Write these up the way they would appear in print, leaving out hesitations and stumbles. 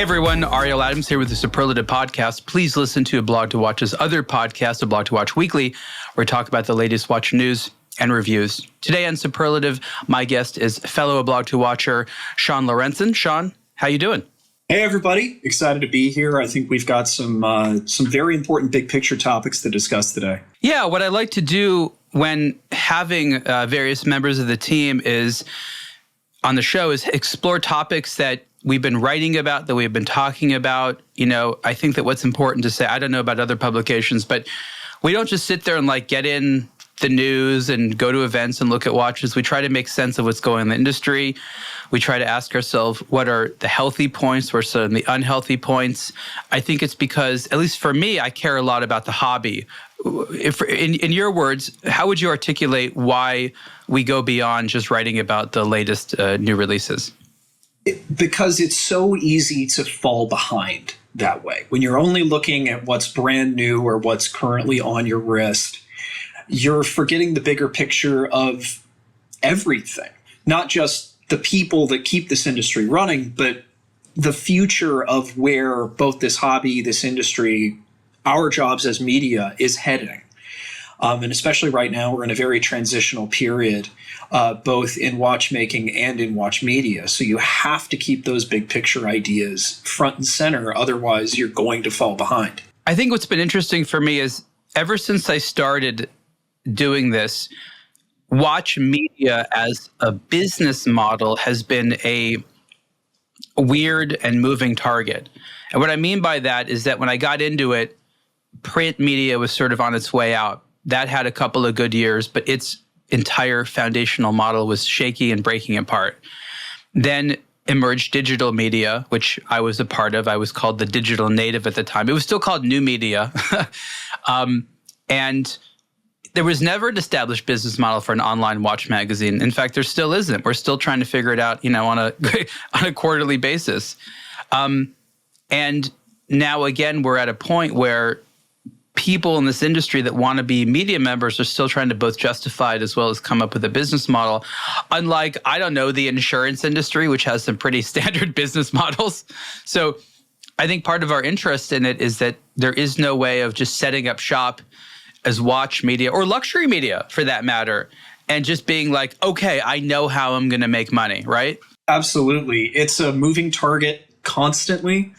everyone, Ariel Adams here with the Superlative Podcast. Please listen to aBlogtoWatch's other podcast, aBlogtoWatch Weekly, where we talk about the latest watch news and reviews. Today on Superlative, my guest is fellow aBlogtoWatcher Sean Lorentzen. Sean, how you doing? Hey, everybody. Excited to be here. I think we've got some very important big picture topics to discuss today. Yeah, what I like to do when having various members of the team is on the show is explore topics that we've been writing about, that we've been talking about. You know, I think that what's important to say, I don't know about other publications, but we don't just sit there and get in the news and go to events and look at watches. We try to make sense of what's going on in the industry. We try to ask ourselves, what are the healthy points? What are some of the unhealthy points? I think it's because, at least for me, I care a lot about the hobby. If, in your words, how would you articulate why we go beyond just writing about the latest new releases? Because it's so easy to fall behind that way. When you're only looking at what's brand new or what's currently on your wrist, you're forgetting the bigger picture of everything, not just the people that keep this industry running, but the future of where both this hobby, this industry, our jobs as media is heading. And especially right now, we're in a very transitional period, both in watchmaking and in watch media. So you have to keep those big picture ideas front and center. Otherwise, you're going to fall behind. I think what's been interesting for me is ever since I started doing this, watch media as a business model has been a weird and moving target. And what I mean by that is that when I got into it, print media was sort of on its way out. That had a couple of good years, but its entire foundational model was shaky and breaking apart. Then emerged digital media, which I was a part of. I was called the digital native at the time. It was still called new media. And there was never an established business model for an online watch magazine. In fact, there still isn't. We're still trying to figure it out, on a quarterly basis. And now again, we're at a point where people in this industry that want to be media members are still trying to both justify it as well as come up with a business model. Unlike, I don't know, the insurance industry, which has some pretty standard business models. So I think part of our interest in it is that there is no way of just setting up shop as watch media or luxury media for that matter, and just being like, okay, I know how I'm going to make money, right? Absolutely. It's a moving target constantly.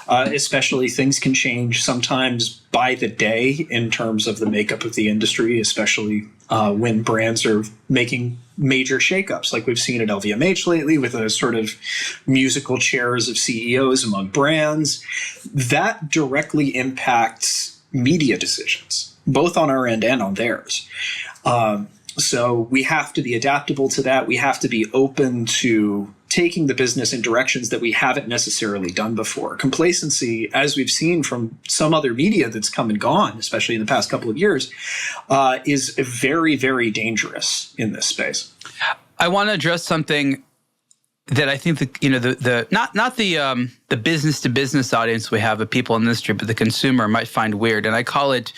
Especially things can change sometimes by the day in terms of the makeup of the industry, especially when brands are making major shakeups like we've seen at LVMH lately with a sort of musical chairs of CEOs among brands. That directly impacts media decisions, both on our end and on theirs. So we have to be adaptable to that. We have to be open to taking the business in directions that we haven't necessarily done before. Complacency, as we've seen from some other media that's come and gone, especially in the past couple of years, is very, very dangerous in this space. I want to address something that I think that, not the business to business audience we have of people in the industry, but the consumer might find weird. And I call it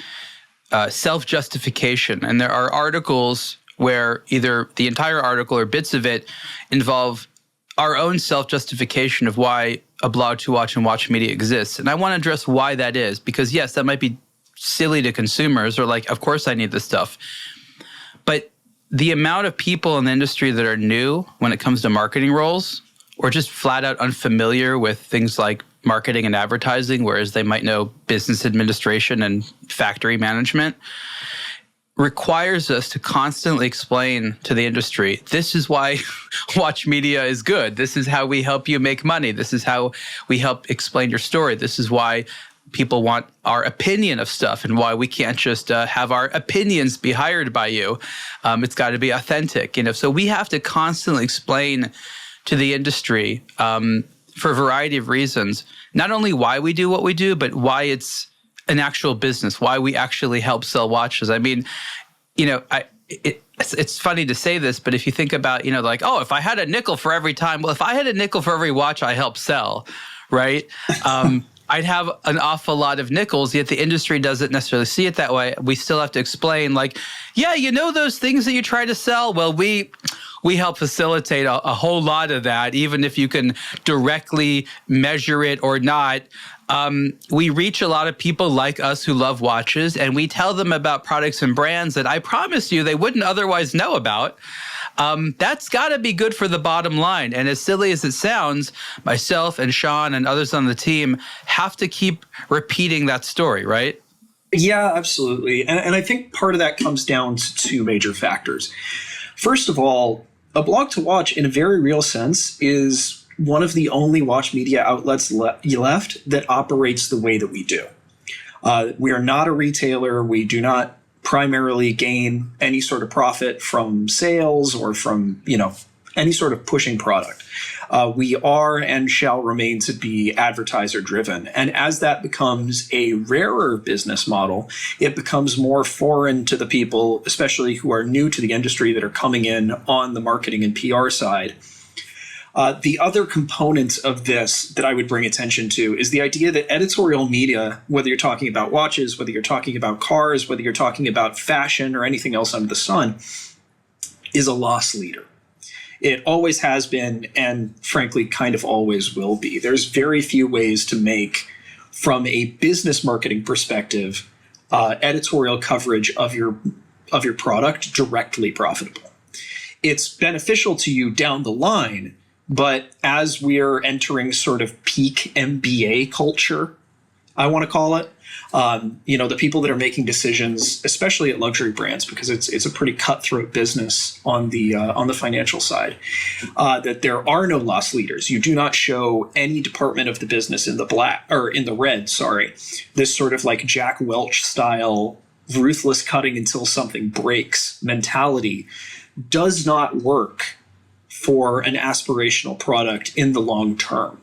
self-justification. And there are articles where either the entire article or bits of it involve our own self-justification of why aBlogtoWatch and watch media exists. And I want to address why that is, because yes, that might be silly to consumers or like, of course I need this stuff. But the amount of people in the industry that are new when it comes to marketing roles or just flat out unfamiliar with things like marketing and advertising, whereas they might know business administration and factory management, requires us to constantly explain to the industry, this is why watch media is good. This is how we help you make money. This is how we help explain your story. This is why people want our opinion of stuff and why we can't just have our opinions be hired by you. It's got to be authentic. So we have to constantly explain to the industry for a variety of reasons, not only why we do what we do, but why it's an actual business, why we actually help sell watches. I mean, it's funny to say this, but if you think about, like, oh, if I had a nickel for every time, well, if I had a nickel for every watch I help sell, right? I'd have an awful lot of nickels, yet the industry doesn't necessarily see it that way. We still have to explain, like, yeah, those things that you try to sell, well, we we help facilitate a whole lot of that, even if you can directly measure it or not. We reach a lot of people like us who love watches, and we tell them about products and brands that I promise you they wouldn't otherwise know about. That's got to be good for the bottom line. And as silly as it sounds, myself and Sean and others on the team have to keep repeating that story, right? Yeah, absolutely. And I think part of that comes down to two major factors. First of all, aBlogtoWatch, in a very real sense, is one of the only watch media outlets left that operates the way that we do. We are not a retailer. We do not primarily gain any sort of profit from sales or from, any sort of pushing product. We are and shall remain to be advertiser driven. And as that becomes a rarer business model, it becomes more foreign to the people, especially who are new to the industry, that are coming in on the marketing and PR side. The other component of this that I would bring attention to is the idea that editorial media, whether you're talking about watches, whether you're talking about cars, whether you're talking about fashion or anything else under the sun, is a loss leader. It always has been, and frankly, kind of always will be. There's very few ways to make, from a business marketing perspective, editorial coverage of your product directly profitable. It's beneficial to you down the line, but as we're entering sort of peak MBA culture, I want to call it, the people that are making decisions, especially at luxury brands, because it's a pretty cutthroat business on the financial side, that there are no loss leaders. You do not show any department of the business in the red. This sort of like Jack Welch style, ruthless cutting until something breaks mentality does not work for an aspirational product in the long term,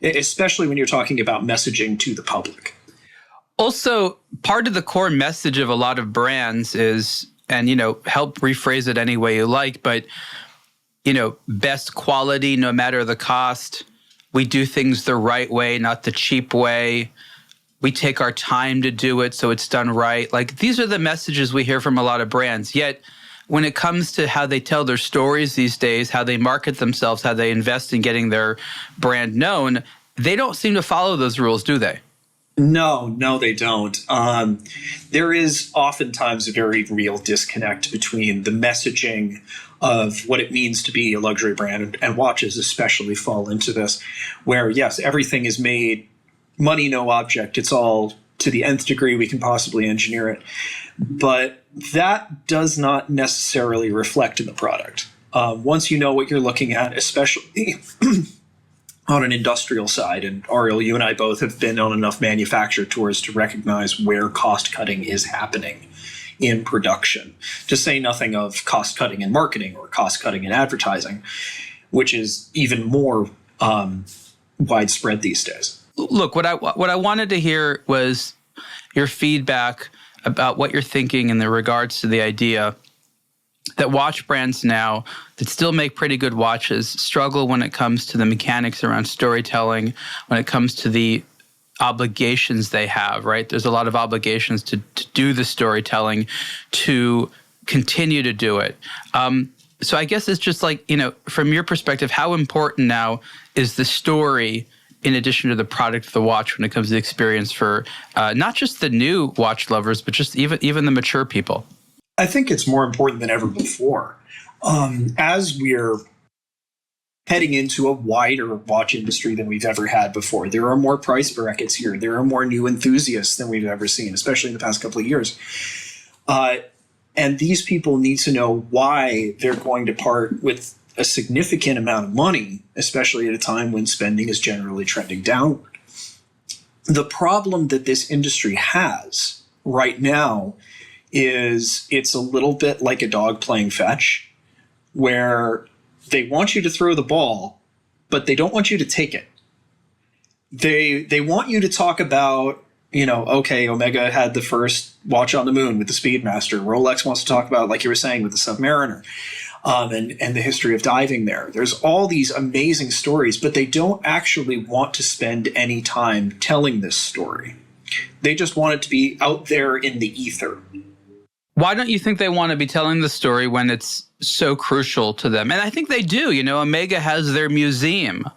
especially when you're talking about messaging to the public. Also, part of the core message of a lot of brands is, and, help rephrase it any way you like, but, best quality, no matter the cost. We do things the right way, not the cheap way. We take our time to do it, so it's done right. Like, these are the messages we hear from a lot of brands. Yet, when it comes to how they tell their stories these days, how they market themselves, how they invest in getting their brand known, they don't seem to follow those rules, do they? No, they don't. There is oftentimes a very real disconnect between the messaging of what it means to be a luxury brand, and watches especially fall into this, where, yes, everything is made money, no object. It's all to the nth degree we can possibly engineer it. But that does not necessarily reflect in the product. Once you know what you're looking at, especially on an industrial side, and Ariel, you and I both have been on enough manufacturer tours to recognize where cost cutting is happening in production, to say nothing of cost cutting in marketing or cost cutting in advertising, which is even more widespread these days. Look, what I wanted to hear was your feedback about what you're thinking in regards to the idea that watch brands now that still make pretty good watches struggle when it comes to the mechanics around storytelling, when it comes to the obligations they have, right? There's a lot of obligations to do the storytelling, to continue to do it. So I guess it's just like, from your perspective, how important now is the story in addition to the product of the watch when it comes to the experience for not just the new watch lovers, but just even the mature people? I think it's more important than ever before. As we're heading into a wider watch industry than we've ever had before, there are more price brackets here. There are more new enthusiasts than we've ever seen, especially in the past couple of years. And these people need to know why they're going to part with a significant amount of money, especially at a time when spending is generally trending downward. The problem that this industry has right now is it's a little bit like a dog playing fetch, where they want you to throw the ball, but they don't want you to take it. They want you to talk about, okay, Omega had the first watch on the moon with the Speedmaster. Rolex wants to talk about, like you were saying, with the Submariner, and the history of diving there. There's all these amazing stories, but they don't actually want to spend any time telling this story. They just want it to be out there in the ether. Why don't you think they want to be telling the story when it's so crucial to them. And I think they do. Omega has their museum.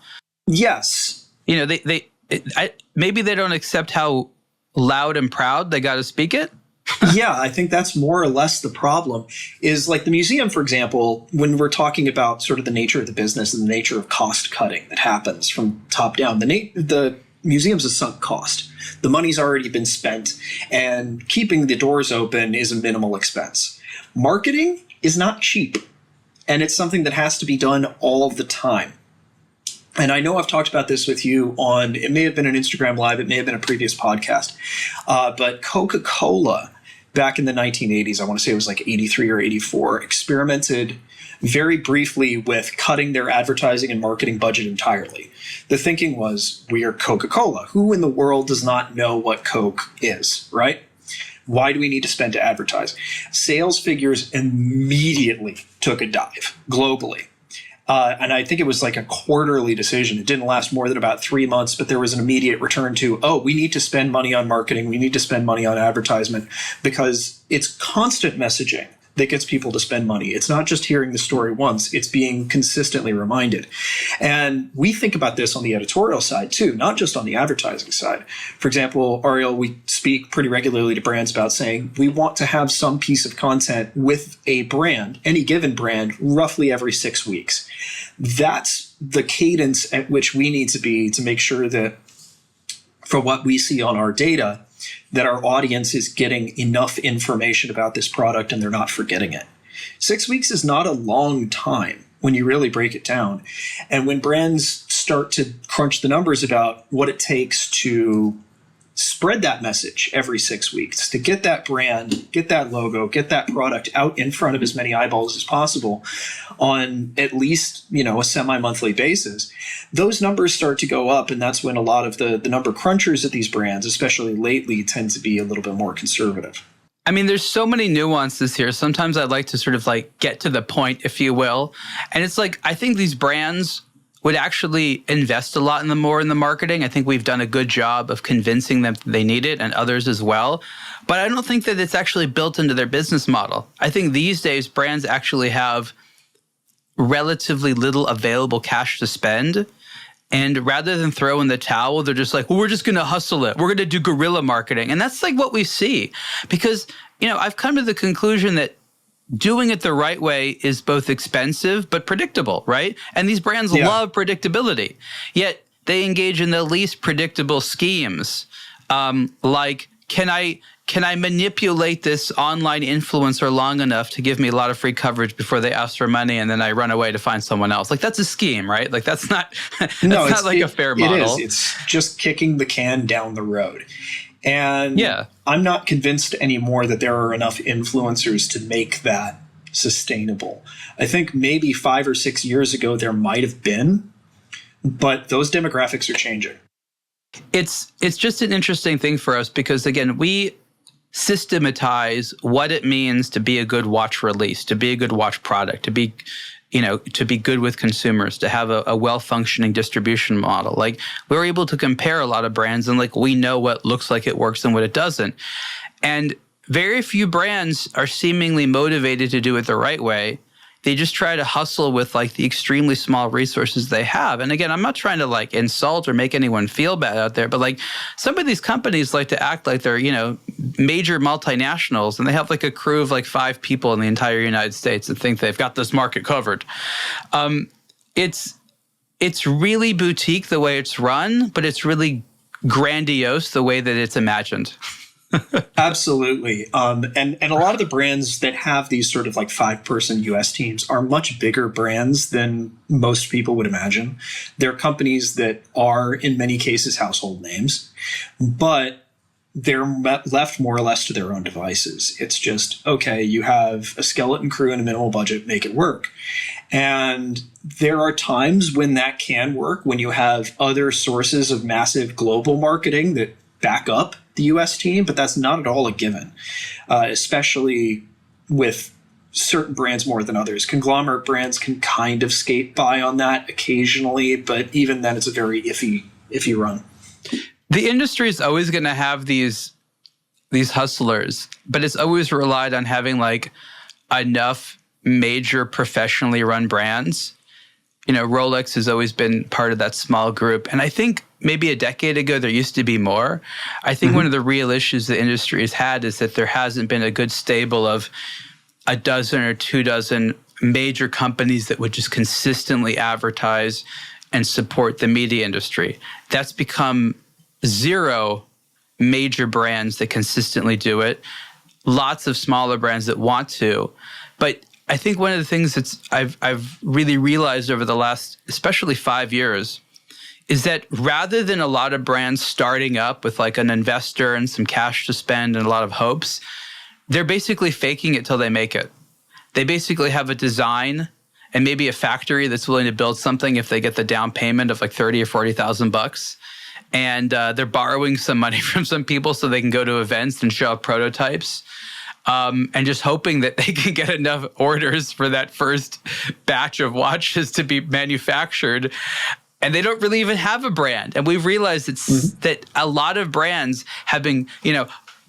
Yes. Maybe they don't accept how loud and proud they got to speak it. Yeah, I think that's more or less the problem. Is like the museum, for example, when we're talking about sort of the nature of the business and the nature of cost cutting that happens from top down, the museum's a sunk cost. The money's already been spent, and keeping the doors open is a minimal expense. Marketing is not cheap, and it's something that has to be done all the time. And I know I've talked about this with you on, it may have been an Instagram Live, it may have been a previous podcast, but Coca-Cola back in the 1980s, I want to say it was like 83 or 84, experimented very briefly with cutting their advertising and marketing budget entirely. The thinking was, we are Coca-Cola. Who in the world does not know what Coke is, right? Why do we need to spend to advertise? Sales figures immediately took a dive globally. And I think it was like a quarterly decision. It didn't last more than about 3 months, but there was an immediate return to, we need to spend money on marketing. We need to spend money on advertisement, because it's constant messaging that gets people to spend money. It's not just hearing the story once, it's being consistently reminded. And we think about this on the editorial side too, not just on the advertising side. For example, Ariel, we speak pretty regularly to brands about saying we want to have some piece of content with a brand, any given brand, roughly every 6 weeks. That's the cadence at which we need to be to make sure that, for what we see on our data, that our audience is getting enough information about this product and they're not forgetting it. 6 weeks is not a long time when you really break it down. And when brands start to crunch the numbers about what it takes to spread that message every 6 weeks, to get that brand, get that logo, get that product out in front of as many eyeballs as possible on at least, a semi-monthly basis, those numbers start to go up. And that's when a lot of the number crunchers at these brands, especially lately, tend to be a little bit more conservative. I mean, there's so many nuances here. Sometimes I'd like to sort of like get to the point, if you will. And it's like, I think these brands would actually invest a lot in the marketing. I think we've done a good job of convincing them that they need it, and others as well. But I don't think that it's actually built into their business model. I think these days brands actually have relatively little available cash to spend. And rather than throw in the towel, they're just like, well, we're just going to hustle it. We're going to do guerrilla marketing. And that's like what we see. Because, I've come to the conclusion that doing it the right way is both expensive but predictable, right? And these brands love predictability. Yet they engage in the least predictable schemes. Like, can I manipulate this online influencer long enough to give me a lot of free coverage before they ask for money, and then I run away to find someone else? Like, that's a scheme, right? Like, that's not a fair model. It is. It's just kicking the can down the road. And I'm not convinced anymore that there are enough influencers to make that sustainable. I think maybe 5 or 6 years ago there might have been, but those demographics are changing. It's just an interesting thing for us because, again, we systematize what it means to be a good watch release, to be a good watch product, to be good with consumers, to have a well-functioning distribution model. Like, we're able to compare a lot of brands and like we know what looks like it works and what it doesn't. And very few brands are seemingly motivated to do it the right way. They just try to hustle with like the extremely small resources they have. And again, I'm not trying to like insult or make anyone feel bad out there, but like some of these companies like to act like they're, major multinationals, and they have like a crew of like 5 people in the entire United States and think they've got this market covered. It's really boutique the way it's run, but it's really grandiose the way that it's imagined. Absolutely. And a lot of the brands that have these sort of like 5-person US teams are much bigger brands than most people would imagine. They're companies that are in many cases household names, but they're left more or less to their own devices. It's just, okay, you have a skeleton crew and a minimal budget, make it work. And there are times when that can work, when you have other sources of massive global marketing that back up the US team, but that's not at all a given, especially with certain brands more than others. Conglomerate brands can kind of skate by on that occasionally, but even then it's a very iffy run. The industry is always going to have these hustlers, but it's always relied on having like enough major professionally run brands. Rolex has always been part of that small group. And I think maybe a decade ago, there used to be more. I think one of the real issues the industry has had is that there hasn't been a good stable of a dozen or 24 major companies that would just consistently advertise and support the media industry. That's become 0 major brands that consistently do it. Lots of smaller brands that want to. But I think one of the things that I've really realized over the last, especially 5 years, is that rather than a lot of brands starting up with like an investor and some cash to spend and a lot of hopes, they're basically faking it till they make it. They basically have a design and maybe a factory that's willing to build something if they get the down payment of like $30,000 or $40,000. And they're borrowing some money from some people so they can go to events and show up prototypes. And just hoping that they can get enough orders for that first batch of watches to be manufactured. And they don't really even have a brand. And we've realized that a lot of brands have been,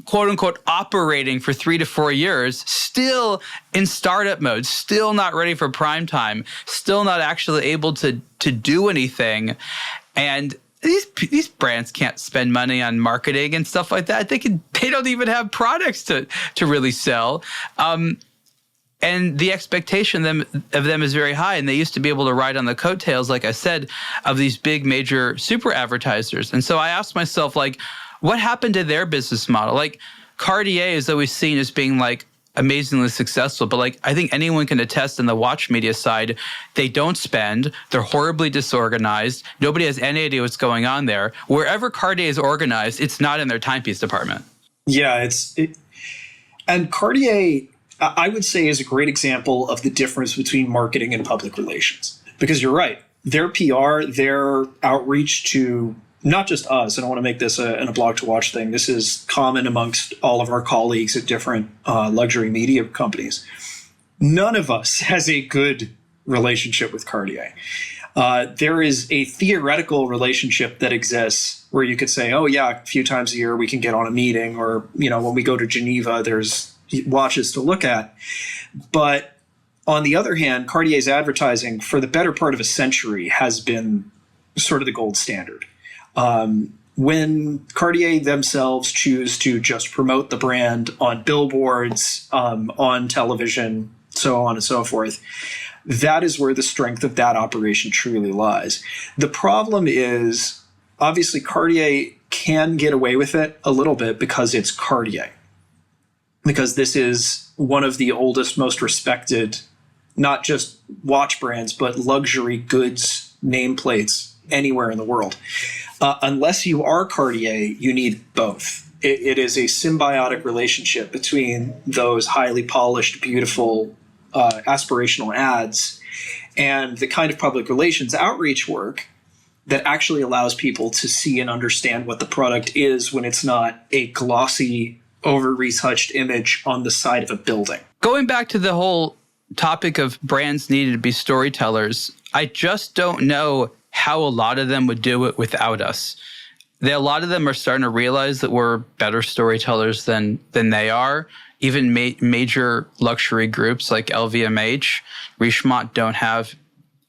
quote unquote, operating for 3 to 4 years, still in startup mode, still not ready for prime time, still not actually able to do anything. And these brands can't spend money on marketing and stuff like that. They don't even have products to really sell. And the expectation of them is very high. And they used to be able to ride on the coattails, like I said, of these big major super advertisers. And so I asked myself, like, what happened to their business model? Like Cartier is always seen as being like amazingly successful, but like I think anyone can attest in the watch media side, they don't spend, they're horribly disorganized, nobody has any idea what's going on there. Wherever Cartier is organized, it's not in their timepiece department. Yeah, and Cartier, I would say, is a great example of the difference between marketing and public relations. Because you're right, their PR, their outreach to not just us, I don't want to make this an aBlogtoWatch thing. This is common amongst all of our colleagues at different luxury media companies. None of us has a good relationship with Cartier. There is a theoretical relationship that exists where you could say, oh yeah, a few times a year we can get on a meeting, or when we go to Geneva, there's watches to look at. But on the other hand, Cartier's advertising for the better part of a century has been sort of the gold standard. When Cartier themselves choose to just promote the brand on billboards, on television, so on and so forth, that is where the strength of that operation truly lies. The problem is, obviously, Cartier can get away with it a little bit because it's Cartier. Because this is one of the oldest, most respected, not just watch brands, but luxury goods nameplates anywhere in the world. Unless you are Cartier, you need both. It is a symbiotic relationship between those highly polished, beautiful, aspirational ads and the kind of public relations outreach work that actually allows people to see and understand what the product is when it's not a glossy, over-retouched image on the side of a building. Going back to the whole topic of brands needed to be storytellers, I just don't know how a lot of them would do it without us. A lot of them are starting to realize that we're better storytellers than they are. Even major luxury groups like LVMH, Richemont don't have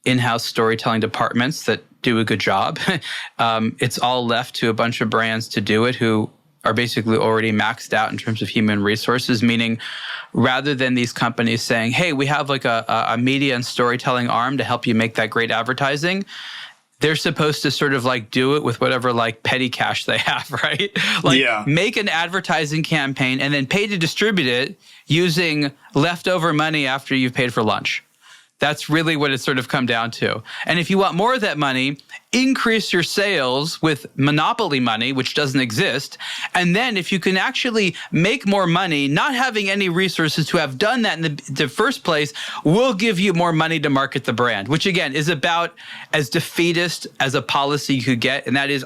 in-house storytelling departments that do a good job. It's all left to a bunch of brands to do it who are basically already maxed out in terms of human resources, meaning rather than these companies saying, hey, we have like a media and storytelling arm to help you make that great advertising, they're supposed to sort of like do it with whatever like petty cash they have, right? Like make an advertising campaign and then pay to distribute it using leftover money after you've paid for lunch. That's really what it's sort of come down to. And if you want more of that money, increase your sales with monopoly money, which doesn't exist. And then if you can actually make more money, not having any resources to have done that in the first place, we'll give you more money to market the brand, which again is about as defeatist as a policy you could get. And that is,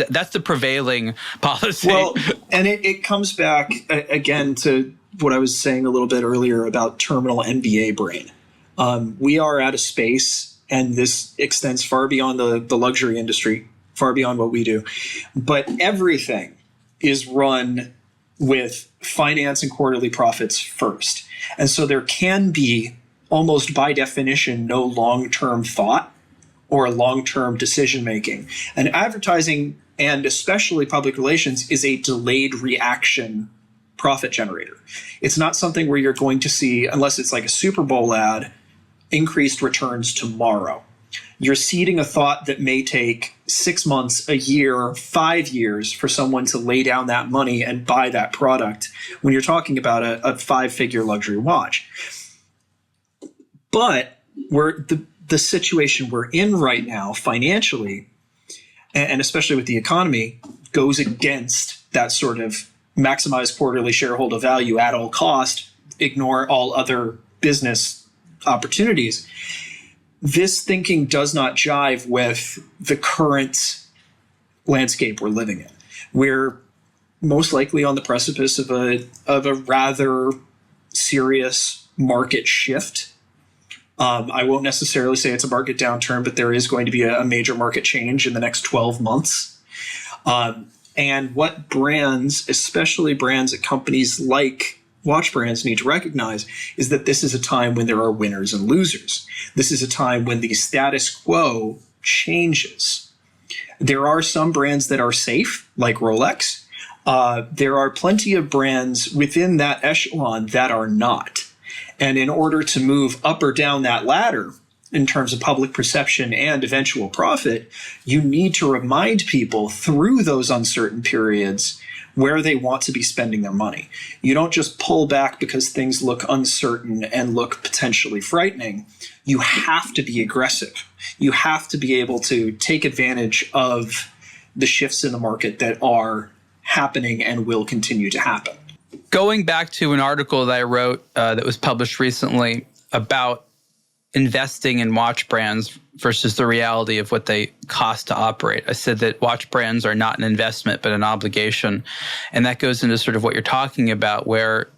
that's the prevailing policy. Well, and it comes back again to what I was saying a little bit earlier about terminal MBA brain. We are at a space, and this extends far beyond the luxury industry, far beyond what we do. But everything is run with finance and quarterly profits first. And so there can be almost by definition no long-term thought or long-term decision-making. And advertising, and especially public relations, is a delayed reaction profit generator. It's not something where you're going to see, unless it's like a Super Bowl ad, increased returns tomorrow. You're seeding a thought that may take 6 months, a year, 5 years for someone to lay down that money and buy that product when you're talking about a 5-figure luxury watch. But the situation we're in right now financially, and especially with the economy, goes against that sort of maximize quarterly shareholder value at all cost, ignore all other business opportunities. This thinking does not jive with the current landscape we're living in. We're most likely on the precipice of a rather serious market shift. I won't necessarily say it's a market downturn, but there is going to be a major market change in the next 12 months. And what brands, especially brands at companies like watch brands, need to recognize is that this is a time when there are winners and losers. This is a time when the status quo changes. There are some brands that are safe, like Rolex. There are plenty of brands within that echelon that are not. And in order to move up or down that ladder in terms of public perception and eventual profit, you need to remind people through those uncertain periods where they want to be spending their money. You don't just pull back because things look uncertain and look potentially frightening. You have to be aggressive. You have to be able to take advantage of the shifts in the market that are happening and will continue to happen. Going back to an article that I wrote that was published recently about investing in watch brands versus the reality of what they cost to operate. I said that watch brands are not an investment, but an obligation. And that goes into sort of what you're talking about, where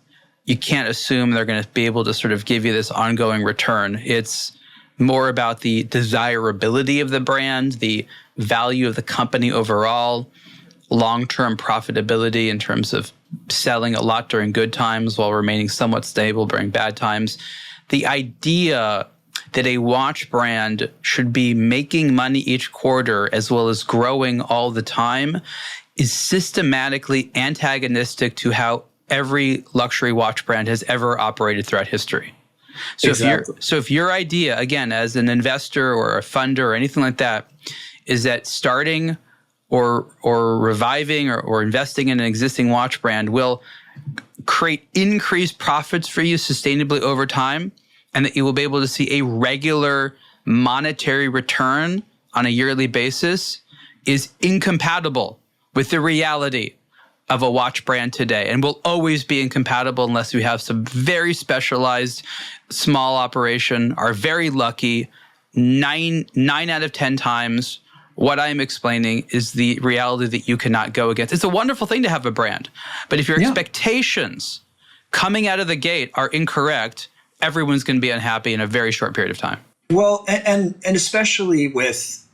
you can't assume they're going to be able to sort of give you this ongoing return. It's more about the desirability of the brand, the value of the company overall, long-term profitability in terms of selling a lot during good times while remaining somewhat stable during bad times. The idea that a watch brand should be making money each quarter as well as growing all the time is systematically antagonistic to how every luxury watch brand has ever operated throughout history. So exactly. If your idea, again, as an investor or a funder or anything like that, is that starting or reviving or investing in an existing watch brand will create increased profits for you sustainably over time, and that you will be able to see a regular monetary return on a yearly basis, is incompatible with the reality of a watch brand today, and will always be incompatible unless we have some very specialized small operation, are very lucky. 9 out of 10 times, what I'm explaining is the reality that you cannot go against. It's a wonderful thing to have a brand, but if your expectations coming out of the gate are incorrect, everyone's going to be unhappy in a very short period of time. Well, and especially with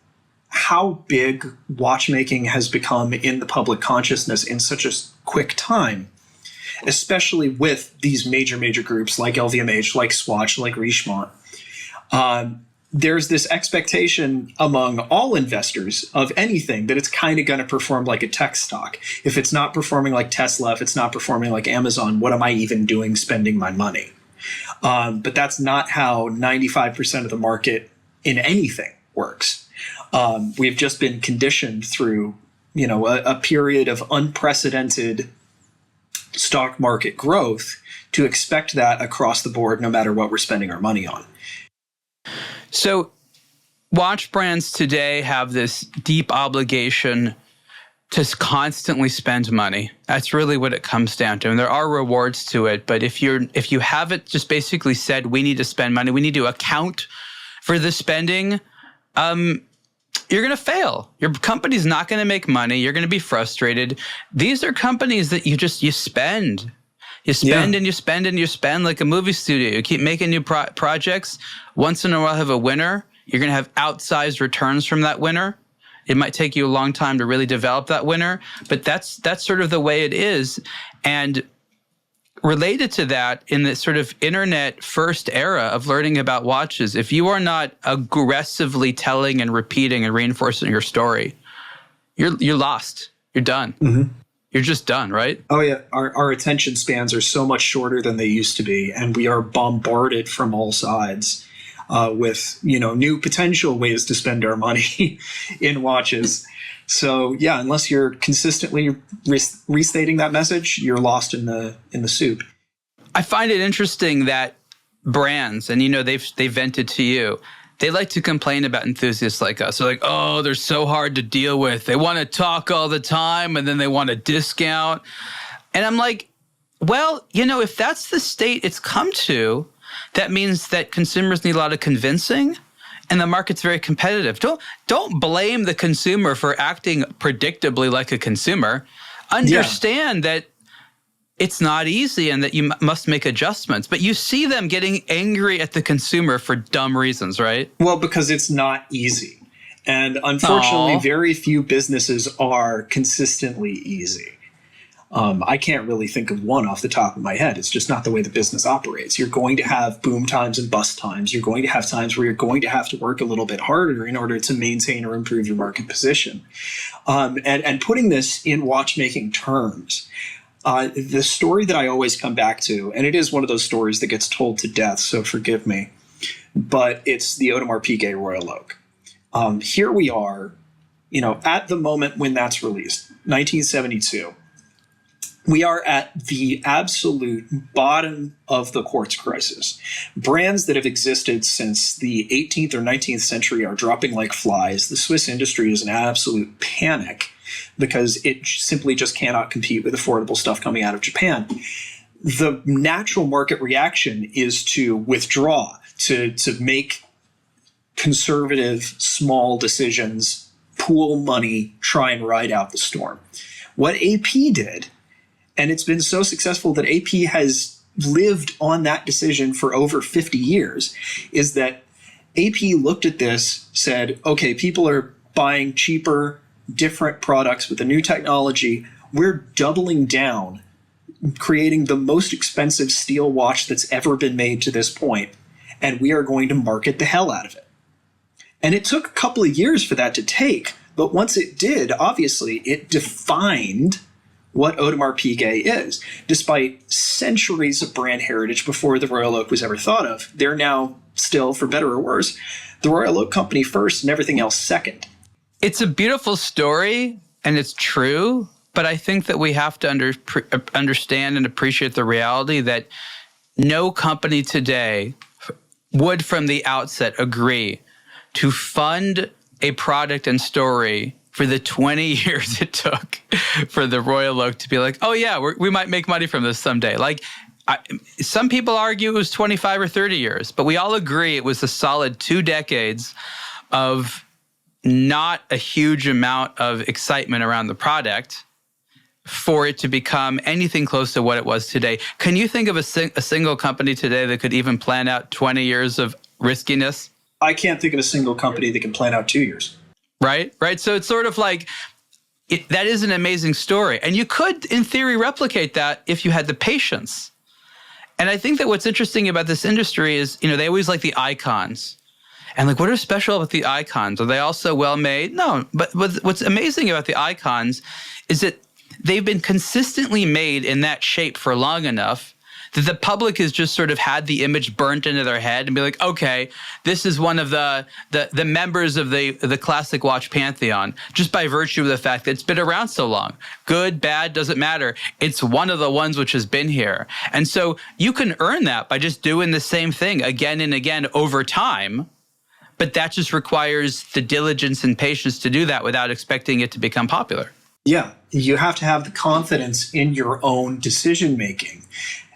how big watchmaking has become in the public consciousness in such a quick time, especially with these major groups like LVMH, like Swatch, like Richemont. There's this expectation among all investors of anything that it's kind of going to perform like a tech stock. If it's not performing like Tesla, if it's not performing like Amazon, what am I even doing spending my money? But that's not how 95% of the market in anything works. We've just been conditioned through, a period of unprecedented stock market growth to expect that across the board, no matter what we're spending our money on. So watch brands today have this deep obligation to constantly spend money. That's really what it comes down to. And there are rewards to it. But if you haven't just basically said, we need to spend money, we need to account for the spending, you're going to fail. Your company's not going to make money. You're going to be frustrated. These are companies that you spend. You spend and you spend and you spend like a movie studio. You keep making new projects. Once in a while have a winner. You're going to have outsized returns from that winner. It might take you a long time to really develop that winner, but that's sort of the way it is. And Related to that, in the sort of internet first era of learning about watches, if you are not aggressively telling and repeating and reinforcing your story, you're lost. You're done. Mm-hmm. You're just done, right? Oh, yeah. Our attention spans are so much shorter than they used to be, and we are bombarded from all sides with, new potential ways to spend our money in watches. So, yeah, unless you're consistently restating that message, you're lost in the soup. I find it interesting that brands, and they've vented to you, they like to complain about enthusiasts like us. They're like, oh, they're so hard to deal with. They want to talk all the time, and then they want a discount. And I'm like, well, if that's the state it's come to, that means that consumers need a lot of convincing, and the market's very competitive. Don't blame the consumer for acting predictably like a consumer. Understand that it's not easy and that you must make adjustments. But you see them getting angry at the consumer for dumb reasons, right? Well, because it's not easy. And unfortunately, very few businesses are consistently easy. I can't really think of one off the top of my head. It's just not the way the business operates. You're going to have boom times and bust times. You're going to have times where you're going to have to work a little bit harder in order to maintain or improve your market position. And putting this in watchmaking terms, the story that I always come back to, and it is one of those stories that gets told to death, so forgive me, but it's the Audemars Piguet Royal Oak. Here we are, at the moment when that's released, 1972. We are at the absolute bottom of the quartz crisis. Brands that have existed since the 18th or 19th century are dropping like flies. The Swiss industry is in absolute panic because it simply just cannot compete with affordable stuff coming out of Japan. The natural market reaction is to withdraw, to make conservative, small decisions, pool money, try and ride out the storm. What AP did, and it's been so successful that AP has lived on that decision for over 50 years, is that AP looked at this, said, okay, people are buying cheaper, different products with the new technology. We're doubling down, creating the most expensive steel watch that's ever been made to this point, and we are going to market the hell out of it. And it took a couple of years for that to take, but once it did, obviously, it defined what Audemars Piguet is. Despite centuries of brand heritage before the Royal Oak was ever thought of, they're now still, for better or worse, the Royal Oak Company first and everything else second. It's a beautiful story, and it's true, but I think that we have to understand and appreciate the reality that no company today would from the outset agree to fund a product and story for the 20 years it took for the Royal Oak to be like, oh yeah, we might make money from this someday. Like, some people argue it was 25 or 30 years, but we all agree it was a solid 2 decades of not a huge amount of excitement around the product for it to become anything close to what it was today. Can you think of a single company today that could even plan out 20 years of riskiness? I can't think of a single company that can plan out 2 years. Right. So it's sort of like, that is an amazing story. And you could, in theory, replicate that if you had the patience. And I think that what's interesting about this industry is, they always like the icons. And like, what is special about the icons? Are they all so well made? No, but what's amazing about the icons is that they've been consistently made in that shape for long enough that the public has just sort of had the image burnt into their head and be like, okay, this is one of the members of the classic watch pantheon, just by virtue of the fact that it's been around so long. Good, bad, doesn't matter. It's one of the ones which has been here. And so you can earn that by just doing the same thing again and again over time. But that just requires the diligence and patience to do that without expecting it to become popular. Yeah, you have to have the confidence in your own decision-making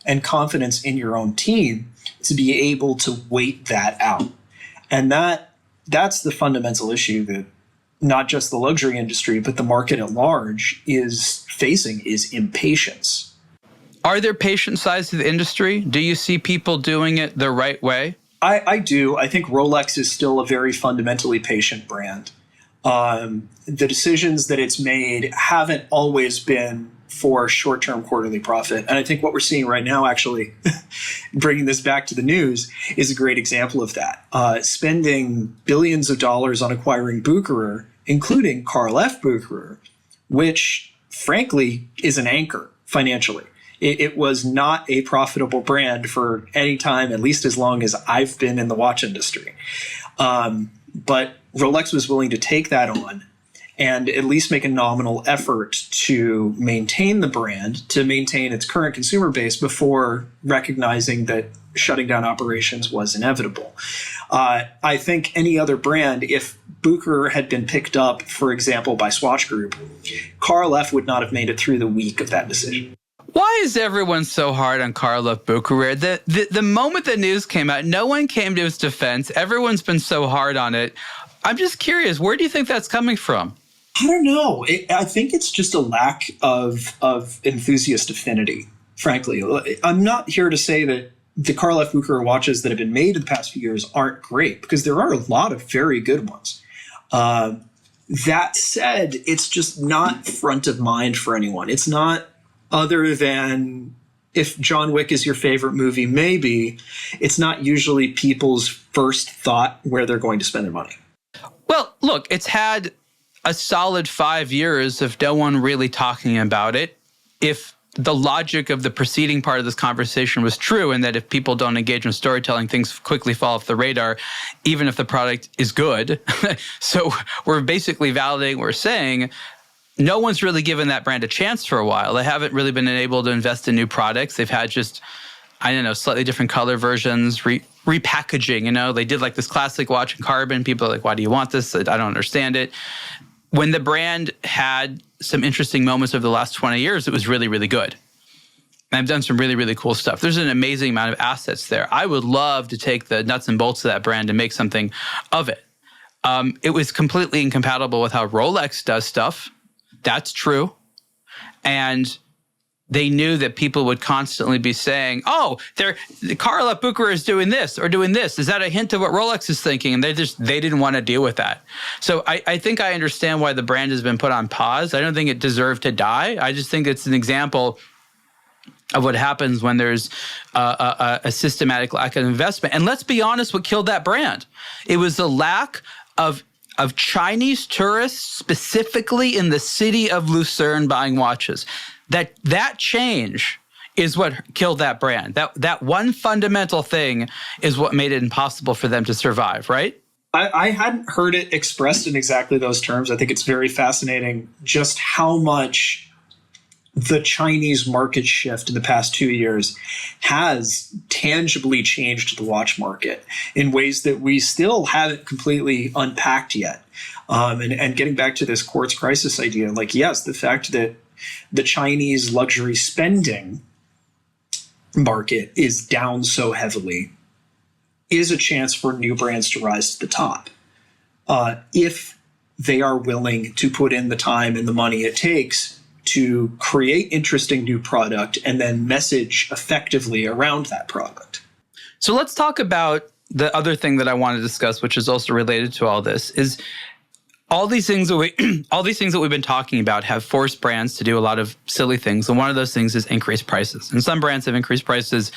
and confidence in your own team to be able to wait that out. And that's the fundamental issue that not just the luxury industry, but the market at large is facing, is impatience. Are there patient sides to the industry? Do you see people doing it the right way? I do. I think Rolex is still a very fundamentally patient brand. The decisions that it's made haven't always been for short-term quarterly profit. And I think what we're seeing right now, actually, bringing this back to the news, is a great example of that. Spending billions of dollars on acquiring Bucherer, including Carl F. Bucherer, which, frankly, is an anchor financially. It was not a profitable brand for any time, at least as long as I've been in the watch industry. But Rolex was willing to take that on and at least make a nominal effort to maintain the brand, to maintain its current consumer base before recognizing that shutting down operations was inevitable. I think any other brand, if Bucherer had been picked up, for example, by Swatch Group, Carl F. would not have made it through the week of that decision. Why is everyone so hard on Carl F. Bucherer? The moment the news came out, no one came to his defense. Everyone's been so hard on it. I'm just curious, where do you think that's coming from? I don't know. I think it's just a lack of enthusiast affinity, frankly. I'm not here to say that the Carl F. Bucherer watches that have been made in the past few years aren't great, because there are a lot of very good ones. That said, it's just not front of mind for anyone. It's not, other than if John Wick is your favorite movie, maybe, it's not usually people's first thought where they're going to spend their money. Well, look, it's had a solid 5 years of no one really talking about it. If the logic of the preceding part of this conversation was true, and that if people don't engage in storytelling, things quickly fall off the radar, even if the product is good. So we're basically validating what we're saying. No one's really given that brand a chance for a while. They haven't really been able to invest in new products. They've had just, I don't know, slightly different color versions, repackaging. You know, they did like this classic watch in carbon. People are like, why do you want this? I don't understand it. When the brand had some interesting moments over the last 20 years, it was really, really good. And I've done some really, really cool stuff. There's an amazing amount of assets there. I would love to take the nuts and bolts of that brand and make something of it. It was completely incompatible with how Rolex does stuff. That's true. And they knew that people would constantly be saying, oh, Carl F. Bucherer is doing this or doing this. Is that a hint of what Rolex is thinking? And they didn't want to deal with that. So I think I understand why the brand has been put on pause. I don't think it deserved to die. I just think it's an example of what happens when there's a systematic lack of investment. And let's be honest, what killed that brand? It was the lack of Chinese tourists, specifically in the city of Lucerne, buying watches. That change is what killed that brand. That one fundamental thing is what made it impossible for them to survive, right? I hadn't heard it expressed in exactly those terms. I think it's very fascinating just how much the Chinese market shift in the past 2 years has tangibly changed the watch market in ways that we still haven't completely unpacked yet. And getting back to this quartz crisis idea, like, yes, the fact that the Chinese luxury spending market is down so heavily is a chance for new brands to rise to the top. If they are willing to put in the time and the money it takes to create interesting new product and then message effectively around that product. So let's talk about the other thing that I want to discuss, which is also related to all this, is all these things that we've been talking about have forced brands to do a lot of silly things. And one of those things is increase prices. And some brands have increased prices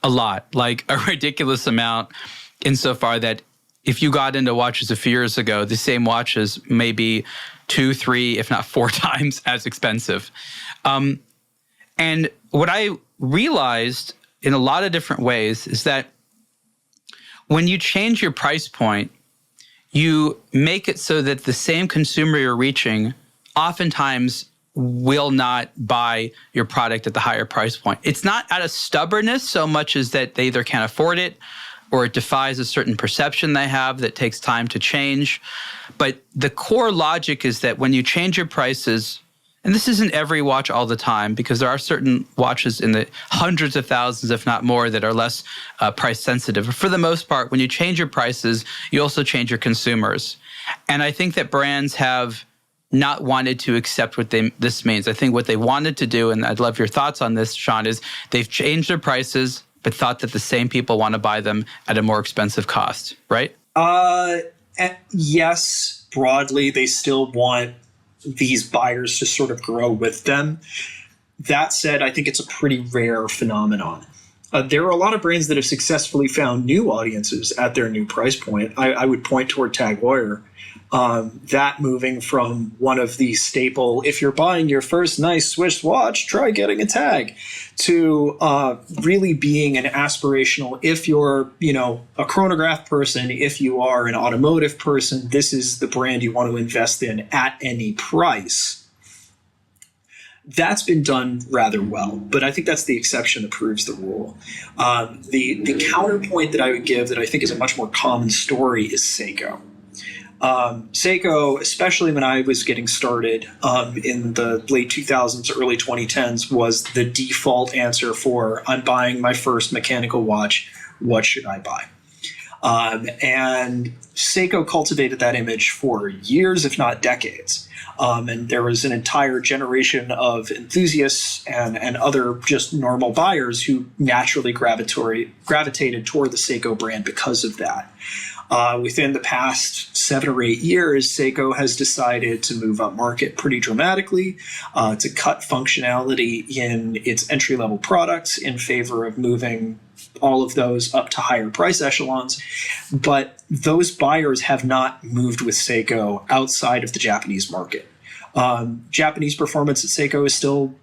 a lot, like a ridiculous amount, insofar that if you got into watches a few years ago, the same watches may be 2, 3, if not 4 times as expensive. And what I realized in a lot of different ways is that when you change your price point, you make it so that the same consumer you're reaching oftentimes will not buy your product at the higher price point. It's not out of stubbornness so much as that they either can't afford it or it defies a certain perception they have that takes time to change. But the core logic is that when you change your prices, and this isn't every watch all the time, because there are certain watches in the hundreds of thousands, if not more, that are less price sensitive. For the most part, when you change your prices, you also change your consumers. And I think that brands have not wanted to accept what this means. I think what they wanted to do, and I'd love your thoughts on this, Sean, is they've changed their prices, but thought that the same people want to buy them at a more expensive cost, right? Yes, broadly, they still want these buyers to sort of grow with them. That said, I think it's a pretty rare phenomenon. There are a lot of brands that have successfully found new audiences at their new price point. I would point toward Tag Heuer. That moving from one of the staple, if you're buying your first nice Swiss watch, try getting a Tag, to really being an aspirational, if you're, a chronograph person, if you are an automotive person, this is the brand you want to invest in at any price. That's been done rather well, but I think that's the exception that proves the rule. The counterpoint that I would give that I think is a much more common story is Seiko. Seiko, especially when I was getting started in the late 2000s, early 2010s, was the default answer for, I'm buying my first mechanical watch. What should I buy? And Seiko cultivated that image for years, if not decades. And there was an entire generation of enthusiasts and other just normal buyers who naturally gravitated toward the Seiko brand because of that. Within the past 7 or 8 years, Seiko has decided to move up market pretty dramatically, to cut functionality in its entry-level products in favor of moving all of those up to higher price echelons. But those buyers have not moved with Seiko outside of the Japanese market. Japanese performance at Seiko is still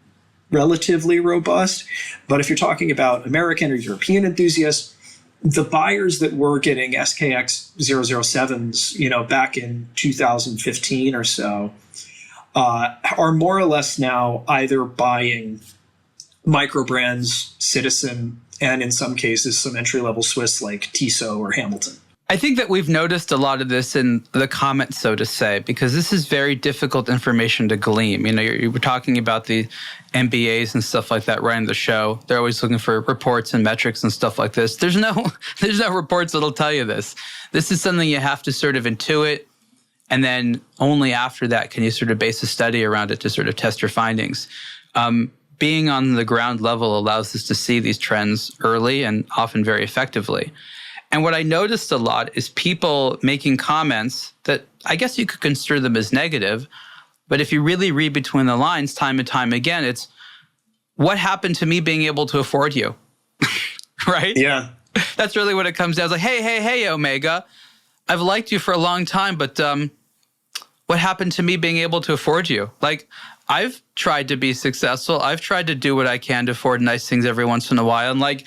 relatively robust, but if you're talking about American or European enthusiasts, the buyers that were getting SKX 007s, back in 2015 or so, are more or less now either buying micro brands, Citizen, and in some cases, some entry-level Swiss like Tissot or Hamilton. I think that we've noticed a lot of this in the comments, so to say, because this is very difficult information to glean. You were talking about the MBAs and stuff like that running the show. They're always looking for reports and metrics and stuff like this. There's no reports that'll tell you this. This is something you have to sort of intuit, and then only after that can you sort of base a study around it to sort of test your findings. Being on the ground level allows us to see these trends early and often very effectively. And what I noticed a lot is people making comments that I guess you could construe them as negative, but if you really read between the lines time and time again, it's what happened to me being able to afford you, right? Yeah. That's really what it comes down to. It's like, hey, Omega, I've liked you for a long time, but what happened to me being able to afford you? Like, I've tried to be successful. I've tried to do what I can to afford nice things every once in a while. And like,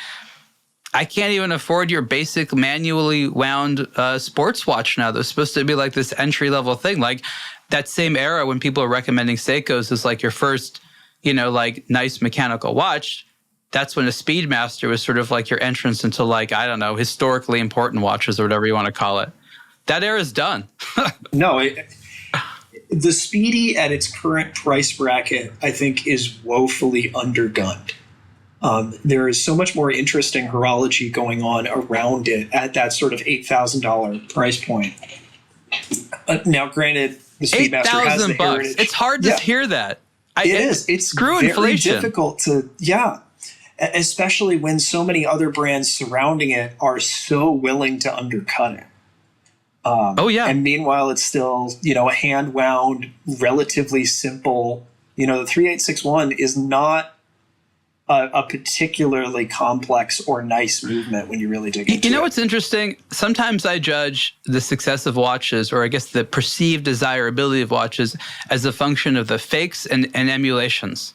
I can't even afford your basic manually wound sports watch now. They're supposed to be like this entry-level thing. Like that same era when people are recommending Seikos as like your first, like nice mechanical watch. That's when a Speedmaster was sort of like your entrance into like, I don't know, historically important watches or whatever you want to call it. That era's done. No, the Speedy at its current price bracket, I think, is woefully undergunned. There is so much more interesting horology going on around it at that sort of $8,000 price point. Now, granted, the Speedmaster has the heritage. It's hard to hear that. It is. It's screw very inflation. Difficult to, especially when so many other brands surrounding it are so willing to undercut it. And meanwhile, it's still, a hand-wound, relatively simple, the 3861 is not a particularly complex or nice movement when you really dig into it. You know what's interesting? Sometimes I judge the success of watches, or I guess the perceived desirability of watches, as a function of the fakes and emulations.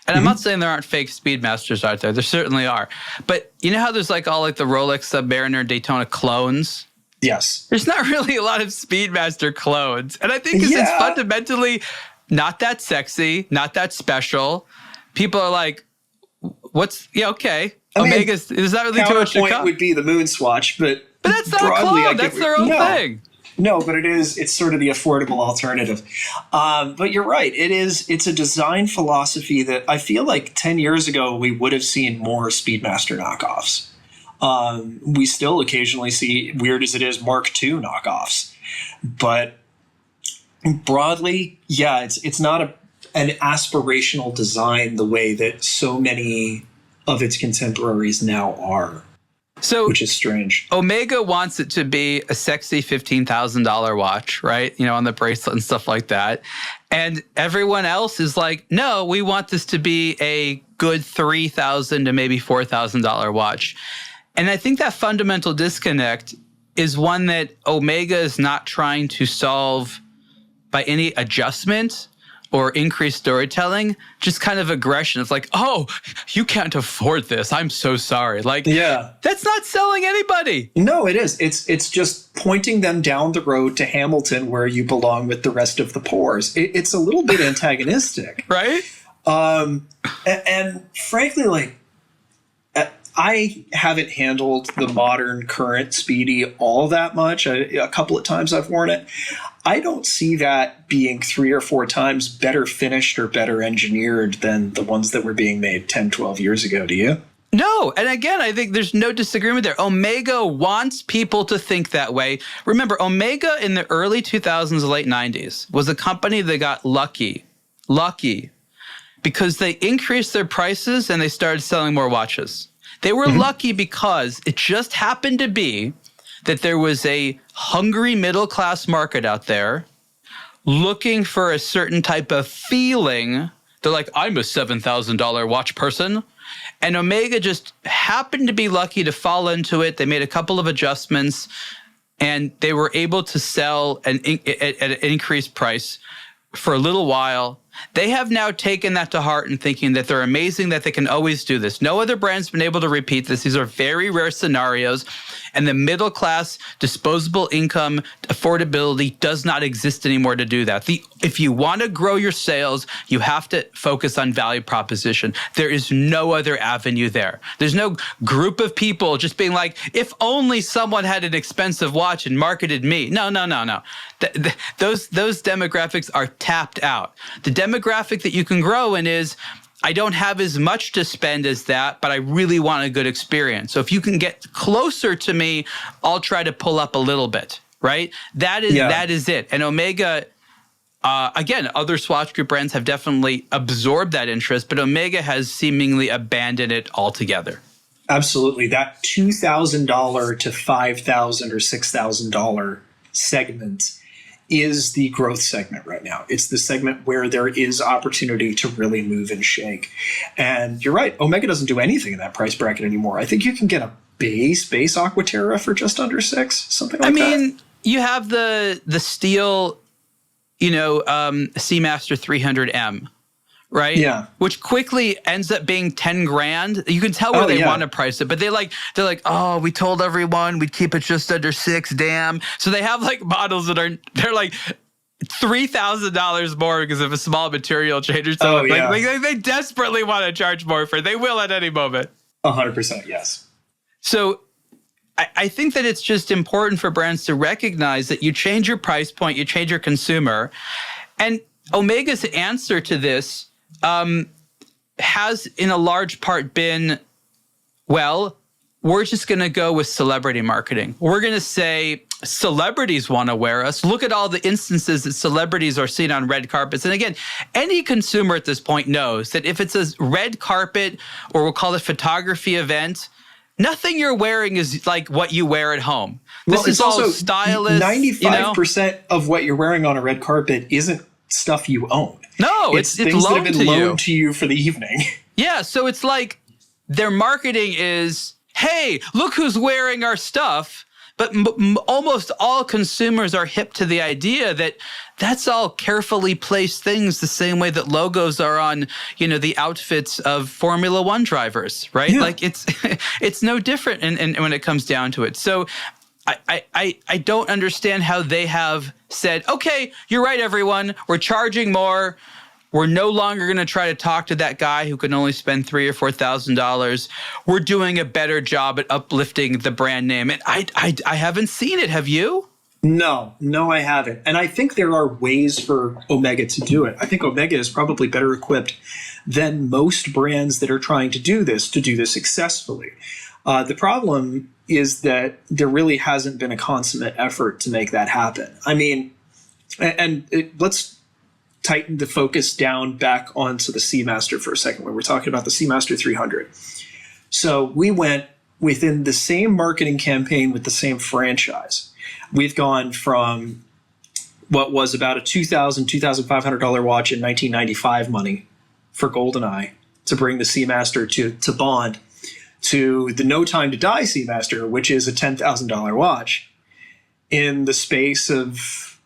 And I'm not saying there aren't fake Speedmasters out there. There certainly are. But you know how there's like all like the Rolex, Submariner, Daytona clones? Yes. There's not really a lot of Speedmaster clones. And I think it's fundamentally not that sexy, not that special. People are like, Omega's, is that really too much to counterpoint would be the Moon Swatch, but that's not broadly, a clone. That's their own thing. No, but it's sort of the affordable alternative. But you're right. It's a design philosophy that I feel like 10 years ago, we would have seen more Speedmaster knockoffs. We still occasionally see, weird as it is, Mark II knockoffs. But broadly, it's not an aspirational design the way that so many of its contemporaries now are. So, which is strange. Omega wants it to be a sexy $15,000 watch, right? You know, on the bracelet and stuff like that. And everyone else is like, no, we want this to be a good $3,000 to maybe $4,000 watch. And I think that fundamental disconnect is one that Omega is not trying to solve by any adjustment or increased storytelling, just kind of aggression. It's like, oh, you can't afford this. I'm so sorry. Like, yeah, that's not selling anybody. No, it is. It's just pointing them down the road to Hamilton where you belong with the rest of the poors. It's a little bit antagonistic. Right? And frankly, like, I haven't handled the modern current Speedy all that much. A couple of times I've worn it. I don't see that being 3 or 4 times better finished or better engineered than the ones that were being made 10, 12 years ago. Do you? No. And again, I think there's no disagreement there. Omega wants people to think that way. Remember, Omega in the early 2000s, late 90s was a company that got lucky, because they increased their prices and they started selling more watches. They were lucky because it just happened to be that there was a hungry middle-class market out there looking for a certain type of feeling. They're like, I'm a $7,000 watch person. And Omega just happened to be lucky to fall into it. They made a couple of adjustments, and they were able to sell at an increased price for a little while. They have now taken that to heart and thinking that they're amazing, that they can always do this. No other brand's been able to repeat this. These are very rare scenarios. And the middle class, disposable income, affordability does not exist anymore to do that. If you want to grow your sales, you have to focus on value proposition. There is no other avenue there. There's no group of people just being like, if only someone had an expensive watch and marketed me. No. Those demographics are tapped out. The demographic that you can grow in is, I don't have as much to spend as that, but I really want a good experience. So if you can get closer to me, I'll try to pull up a little bit, right? That is it. And Omega, again, other Swatch Group brands have definitely absorbed that interest, but Omega has seemingly abandoned it altogether. Absolutely. That $2,000 to $5,000 or $6,000 segment is the growth segment right now. It's the segment where there is opportunity to really move and shake. And you're right, Omega doesn't do anything in that price bracket anymore. I think you can get a base Aquaterra for just under $6, something like that. I mean, you have the steel, Seamaster 300M, right? Yeah. Which quickly ends up being 10 grand. You can tell where they want to price it, but they're like, oh, we told everyone we'd keep it just under 6, damn. So they have like models that they're like $3,000 more because of a small material change or something. They desperately want to charge more for it. They will at any moment. 100%, yes. So I think that it's just important for brands to recognize that you change your price point, you change your consumer. And Omega's answer to this has in a large part been, well, we're just going to go with celebrity marketing. We're going to say celebrities want to wear us. Look at all the instances that celebrities are seen on red carpets. And again, any consumer at this point knows that if it's a red carpet, or we'll call it photography event, nothing you're wearing is like what you wear at home. This is also stylish. 95% of what you're wearing on a red carpet isn't stuff you own. No, it's things that have been loaned to you for the evening. Yeah, so it's like their marketing is, hey, look who's wearing our stuff. But almost all consumers are hip to the idea that that's all carefully placed things, the same way that logos are on, the outfits of Formula One drivers, right? Yeah. Like it's no different when it comes down to it. So I don't understand how they have said, okay, you're right, everyone. We're charging more. We're no longer going to try to talk to that guy who can only spend $3,000 or $4,000. We're doing a better job at uplifting the brand name. And I haven't seen it. Have you? No, I haven't. And I think there are ways for Omega to do it. I think Omega is probably better equipped than most brands that are trying to do this successfully. The problem is that there really hasn't been a consummate effort to make that happen. I mean, let's tighten the focus down back onto the Seamaster for a second when we're talking about the Seamaster 300. So we went within the same marketing campaign with the same franchise, we've gone from what was about a $2,000, $2,500 watch in 1995 money for GoldenEye to bring the Seamaster to Bond, to the No Time to Die Seamaster, which is a $10,000 watch, in the space of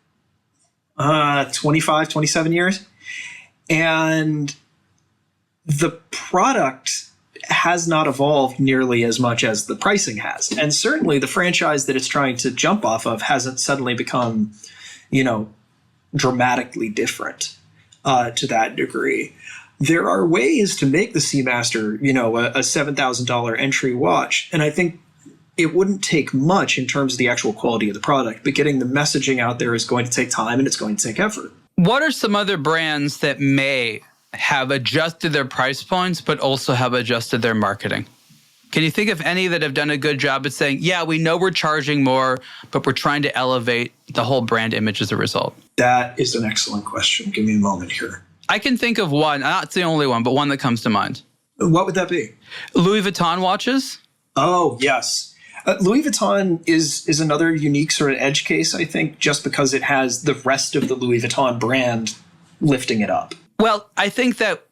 25, 27 years. And the product has not evolved nearly as much as the pricing has. And certainly the franchise that it's trying to jump off of hasn't suddenly become, dramatically different to that degree. There are ways to make the Seamaster, a $7,000 entry watch. And I think it wouldn't take much in terms of the actual quality of the product, but getting the messaging out there is going to take time and it's going to take effort. What are some other brands that may have adjusted their price points, but also have adjusted their marketing? Can you think of any that have done a good job at saying, yeah, we know we're charging more, but we're trying to elevate the whole brand image as a result? That is an excellent question. Give me a moment here. I can think of one, not the only one, but one that comes to mind. What would that be? Louis Vuitton watches? Oh, yes. Louis Vuitton is another unique sort of edge case, I think, just because it has the rest of the Louis Vuitton brand lifting it up. Well, I think that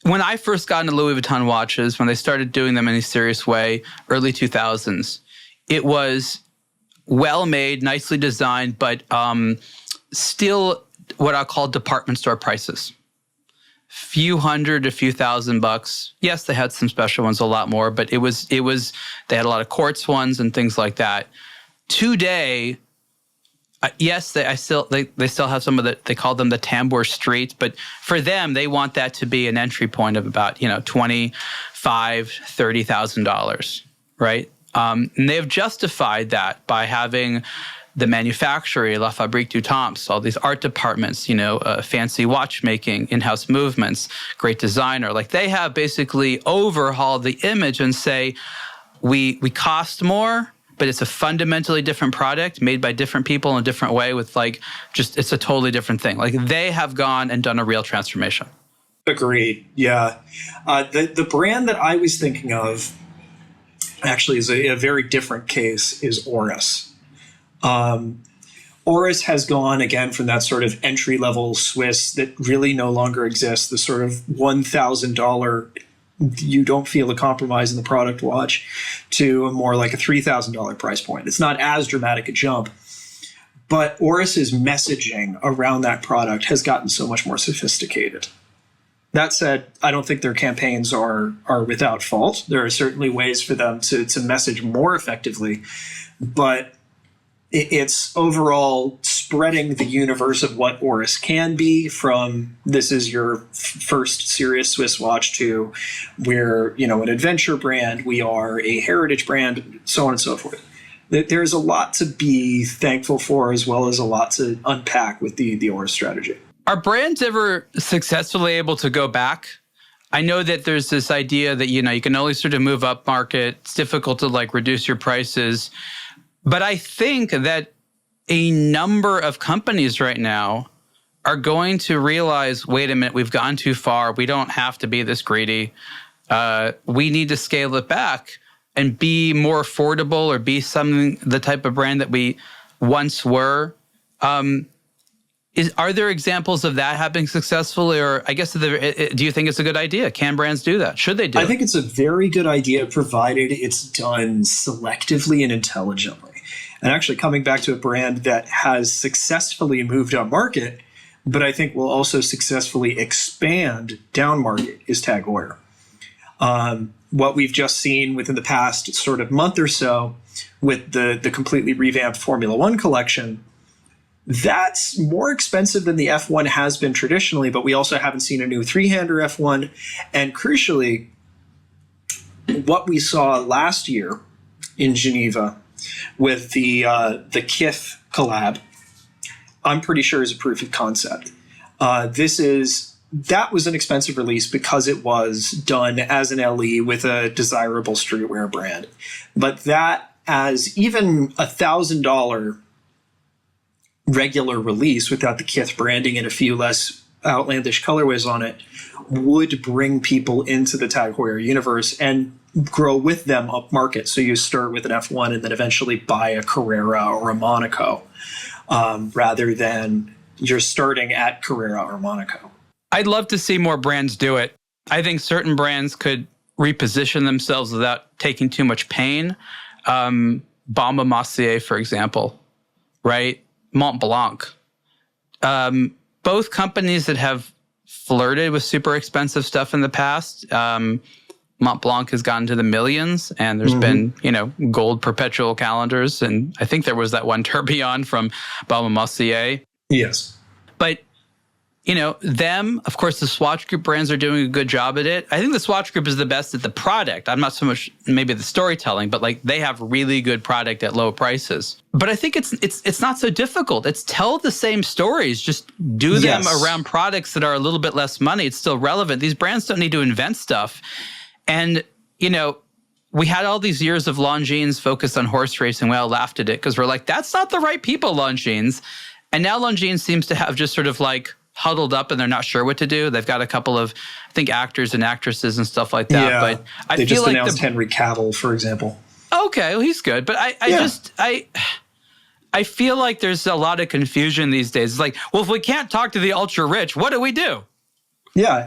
when I first got into Louis Vuitton watches, when they started doing them in a serious way, early 2000s, it was well-made, nicely designed, but still what I'll call department store prices. Few hundred, a few $1,000s. Yes, they had some special ones, a lot more, but it was they had a lot of quartz ones and things like that. Today, yes, they still have some of the, they call them the tambour street, but for them, they want that to be an entry point of about, $25,000, $30,000, right? And they have justified that by having the manufacturer, La Fabrique du Temps, all these art departments, fancy watchmaking, in-house movements, great designer. Like they have basically overhauled the image and say, we cost more, but it's a fundamentally different product made by different people in a different way with it's a totally different thing. Like they have gone and done a real transformation. Agreed. Yeah. The brand that I was thinking of actually is a very different case is Oris. Oris has gone again from that sort of entry-level Swiss that really no longer exists, the sort of $1,000, you don't feel a compromise in the product watch, to a more like a $3,000 price point. It's not as dramatic a jump, but Oris's messaging around that product has gotten so much more sophisticated. That said, I don't think their campaigns are without fault. There are certainly ways for them to message more effectively, but it's overall spreading the universe of what Oris can be, from this is your first serious Swiss watch to we're, an adventure brand, we are a heritage brand, so on and so forth. There's a lot to be thankful for, as well as a lot to unpack with the Oris strategy. Are brands ever successfully able to go back? I know that there's this idea that, you can only sort of move up market. It's difficult to reduce your prices. But I think that a number of companies right now are going to realize, wait a minute, we've gone too far. We don't have to be this greedy. We need to scale it back and be more affordable, or be the type of brand that we once were. Are there examples of that happening successfully? Or I guess, do you think it's a good idea? Can brands do that? Should they do it? I think it's a very good idea, provided it's done selectively and intelligently. And actually, coming back to a brand that has successfully moved up market, but I think will also successfully expand down market, is TAG Heuer. What we've just seen within the past sort of month or so with the completely revamped Formula One collection, that's more expensive than the F1 has been traditionally, but we also haven't seen a new three-hander F1. And crucially, what we saw last year in Geneva with the Kith collab, I'm pretty sure is a proof of concept. That was an expensive release because it was done as an LE with a desirable streetwear brand. But that, as even $1,000 regular release without the Kith branding and a few less outlandish colorways on it, would bring people into the TAG Heuer universe. And grow with them up market. So you start with an F1 and then eventually buy a Carrera or a Monaco, rather than you're starting at Carrera or Monaco. I'd love to see more brands do it. I think certain brands could reposition themselves without taking too much pain. Baume Mercier, for example, right? Mont Blanc. Both companies that have flirted with super expensive stuff in the past. Mont Blanc has gotten to the millions, and there's been, gold perpetual calendars. And I think there was that one tourbillon from Baume Mercier. Yes. But, them, of course, the Swatch Group brands are doing a good job at it. I think the Swatch Group is the best at the product. I'm not so much maybe the storytelling, but like they have really good product at low prices. But I think it's not so difficult. It's tell the same stories, just do them around products that are a little bit less money. It's still relevant. These brands don't need to invent stuff. And, we had all these years of Longines focused on horse racing. We all laughed at it because we're like, that's not the right people, Longines. And now Longines seems to have just sort of like huddled up and they're not sure what to do. They've got a couple of, I think, actors and actresses and stuff like that. Yeah, but I they feel just like announced Henry Cavill, for example. Okay, well, he's good. But I feel like there's a lot of confusion these days. It's like, well, if we can't talk to the ultra rich, what do we do? Yeah,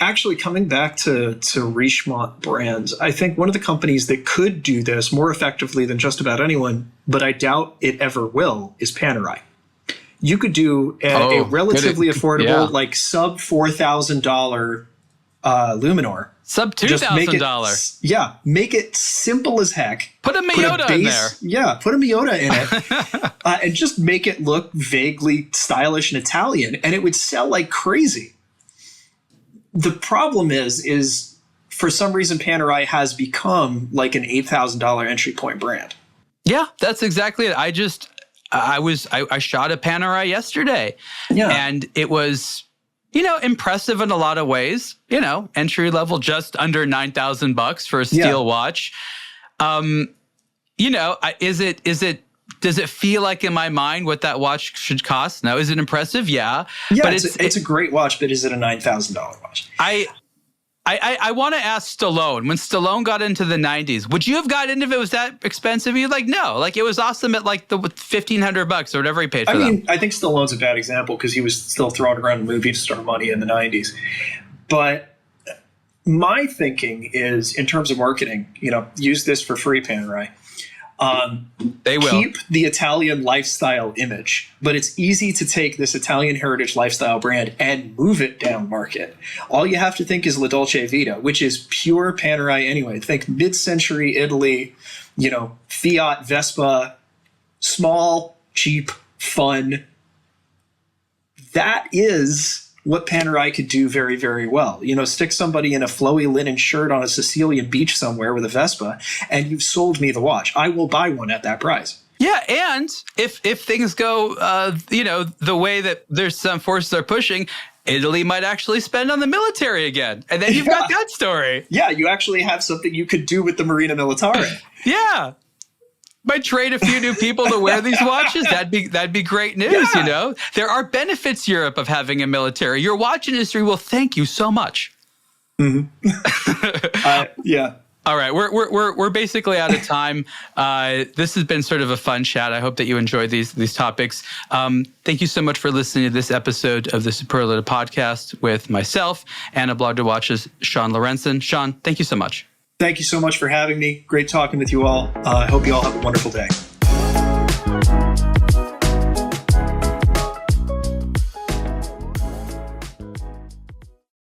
actually, coming back to Richemont brands, I think one of the companies that could do this more effectively than just about anyone, but I doubt it ever will, is Panerai. You could do a relatively affordable, like sub $4,000 Luminor. Sub $2,000. Yeah, make it simple as heck. Put a Miyota in there. Yeah, put a Miyota in it. And just make it look vaguely stylish and Italian, and it would sell like crazy. The problem is for some reason Panerai has become like an $8,000 entry point brand. Yeah, that's exactly it. I shot a Panerai yesterday. Yeah. And it was, impressive in a lot of ways. Entry level just under $9,000 for a steel watch. Does it feel like in my mind what that watch should cost? No. Is it impressive? Yeah. Yeah, but it's a great watch, but is it a $9,000 watch? I want to ask Stallone. When Stallone got into the 90s, would you have got into if it was that expensive? You'd like, no. Like, it was awesome at like the $1,500 or whatever he paid for them. I think Stallone's a bad example because he was still throwing around movie star money in the 90s. But my thinking is, in terms of marketing, use this for free, Panerai. They will keep the Italian lifestyle image, but it's easy to take this Italian heritage lifestyle brand and move it down market. All you have to think is La Dolce Vita, which is pure Panerai anyway. Think mid-century Italy, Fiat, Vespa, small, cheap, fun. That is what Panerai could do very, very well. Stick somebody in a flowy linen shirt on a Sicilian beach somewhere with a Vespa, and you've sold me the watch. I will buy one at that price. Yeah, and if things go, the way that there's some forces are pushing, Italy might actually spend on the military again. And then you've got that story. Yeah, you actually have something you could do with the Marina Militare. Yeah. Might trade a few new people to wear these watches. That'd be great news, There are benefits, Europe, of having a military. Your watch industry will thank you so much. Mm-hmm. Yeah. All right, we're basically out of time. This has been sort of a fun chat. I hope that you enjoyed these topics. Thank you so much for listening to this episode of the Superlative Podcast with myself and aBlogtoWatch's Sean Lorentzen. Sean, thank you so much. Thank you so much for having me. Great talking with you all. I hope you all have a wonderful day.